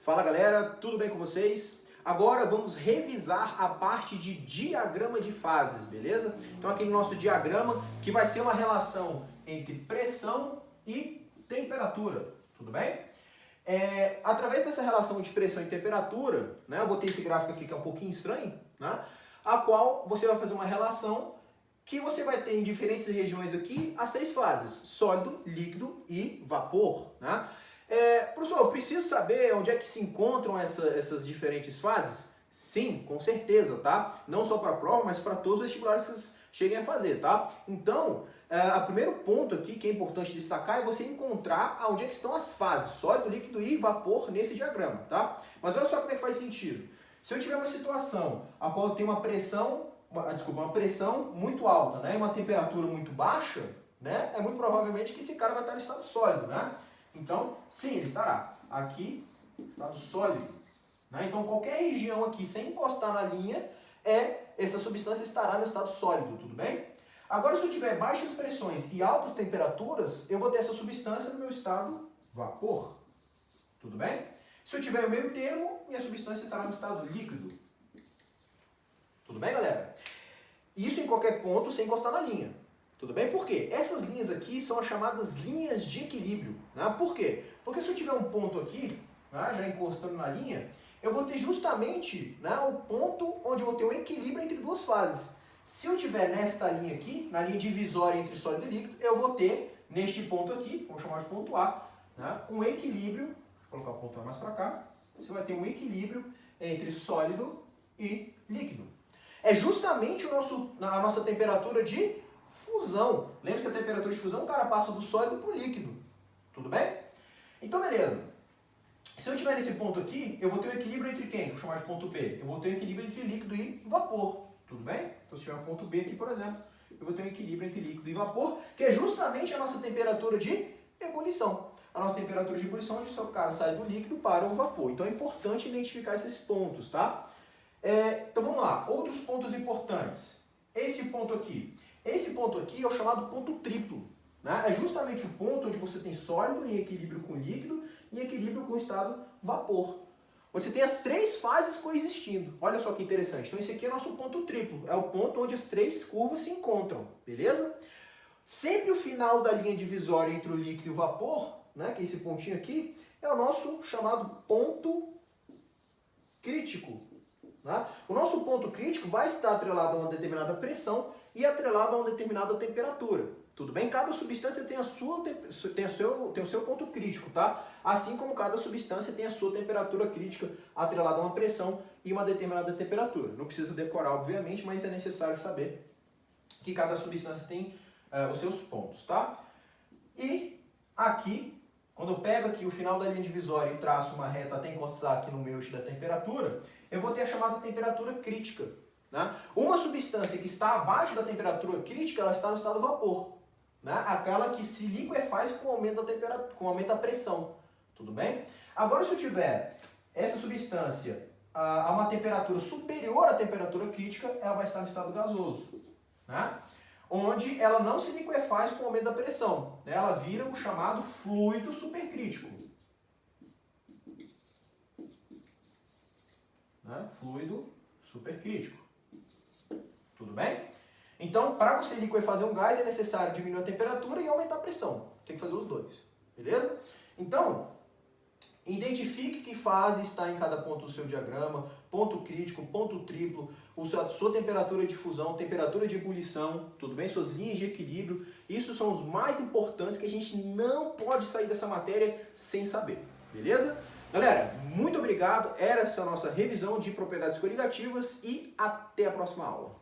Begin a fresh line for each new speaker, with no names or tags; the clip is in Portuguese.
Fala galera, tudo bem com vocês? Agora vamos revisar a parte de diagrama de fases, beleza? Então aqui no nosso diagrama, que vai ser uma relação entre pressão e temperatura, tudo bem? Através dessa relação de pressão e temperatura, né, eu vou ter esse gráfico aqui que é um pouquinho estranho, né, a qual você vai fazer uma relação que você vai ter em diferentes regiões aqui as três fases, sólido, líquido e vapor, né? Professor, eu preciso saber onde é que se encontram essas diferentes fases? Sim, com certeza, tá? Não só para a prova, mas para todos os vestibulares que vocês cheguem a fazer, tá? Então, o primeiro ponto aqui que é importante destacar é você encontrar onde é que estão as fases, sólido, líquido e vapor nesse diagrama, tá? Mas olha só como é que faz sentido. Se eu tiver uma situação a qual eu tenho uma pressão muito alta, né, e uma temperatura muito baixa, né, é muito provavelmente que esse cara vai estar no estado sólido, né? Então, sim, ele estará aqui, estado sólido, né? Então, qualquer região aqui sem encostar na linha, essa substância estará no estado sólido, tudo bem? Agora, se eu tiver baixas pressões e altas temperaturas, eu vou ter essa substância no meu estado vapor, tudo bem? Se eu tiver o meio termo, minha substância estará no estado líquido. Tudo bem, galera? Isso em qualquer ponto sem encostar na linha. Tudo bem? Por quê? Essas linhas aqui são as chamadas linhas de equilíbrio. Né? Por quê? Porque se eu tiver um ponto aqui, né, já encostando na linha, eu vou ter justamente, né, o ponto onde eu vou ter um equilíbrio entre duas fases. Se eu tiver nesta linha aqui, na linha divisória entre sólido e líquido, eu vou ter neste ponto aqui, vamos chamar de ponto A, né, um equilíbrio, deixa eu colocar o ponto A mais para cá, você vai ter um equilíbrio entre sólido e líquido. É justamente a nossa temperatura de fusão. Lembra que a temperatura de fusão, o cara passa do sólido para o líquido. Tudo bem? Então, beleza. Se eu tiver nesse ponto aqui, eu vou ter um equilíbrio entre quem? Vou chamar de ponto B. Eu vou ter um equilíbrio entre líquido e vapor. Tudo bem? Então, se tiver um ponto B aqui, por exemplo, eu vou ter um equilíbrio entre líquido e vapor, que é justamente a nossa temperatura de ebulição. A nossa temperatura de ebulição, onde o cara sai do líquido para o vapor. Então, é importante identificar esses pontos, tá? Então vamos lá, outros pontos importantes. Esse ponto aqui é o chamado ponto triplo, né? É justamente o ponto onde você tem sólido em equilíbrio com líquido e em equilíbrio com o estado vapor. Você tem as três fases coexistindo. Olha só que interessante. Então esse aqui é o nosso ponto triplo, é o ponto onde as três curvas se encontram, beleza? Sempre o final da linha divisória entre o líquido e o vapor, né, que é esse pontinho aqui, é o nosso chamado ponto crítico. Né? O nosso ponto crítico vai estar atrelado a uma determinada pressão e atrelado a uma determinada temperatura. Tudo bem? Cada substância tem o seu ponto crítico, tá? Assim como cada substância tem a sua temperatura crítica atrelada a uma pressão e uma determinada temperatura. Não precisa decorar, obviamente, mas é necessário saber que cada substância tem os seus pontos, tá? E aqui, quando eu pego aqui o final da linha divisória e traço uma reta até encostar aqui no meu eixo da temperatura, eu vou ter a chamada temperatura crítica. Né? Uma substância que está abaixo da temperatura crítica, ela está no estado vapor. Né? Aquela que se liquefaz com o aumento da temperatura, com o aumento da pressão. Tudo bem? Agora, se eu tiver essa substância a uma temperatura superior à temperatura crítica, ela vai estar no estado gasoso. Né? Onde ela não se liquefaz com o aumento da pressão. Né? Ela vira o chamado fluido supercrítico. Né? Fluido supercrítico. Tudo bem? Então, para você liquefazer um gás, é necessário diminuir a temperatura e aumentar a pressão. Tem que fazer os dois. Beleza? Então, identifique que fase está em cada ponto do seu diagrama, ponto crítico, ponto triplo, sua temperatura de fusão, temperatura de ebulição, tudo bem? Suas linhas de equilíbrio. Isso são os mais importantes que a gente não pode sair dessa matéria sem saber. Beleza? Galera, muito obrigado. Essa é a nossa revisão de propriedades coligativas e até a próxima aula.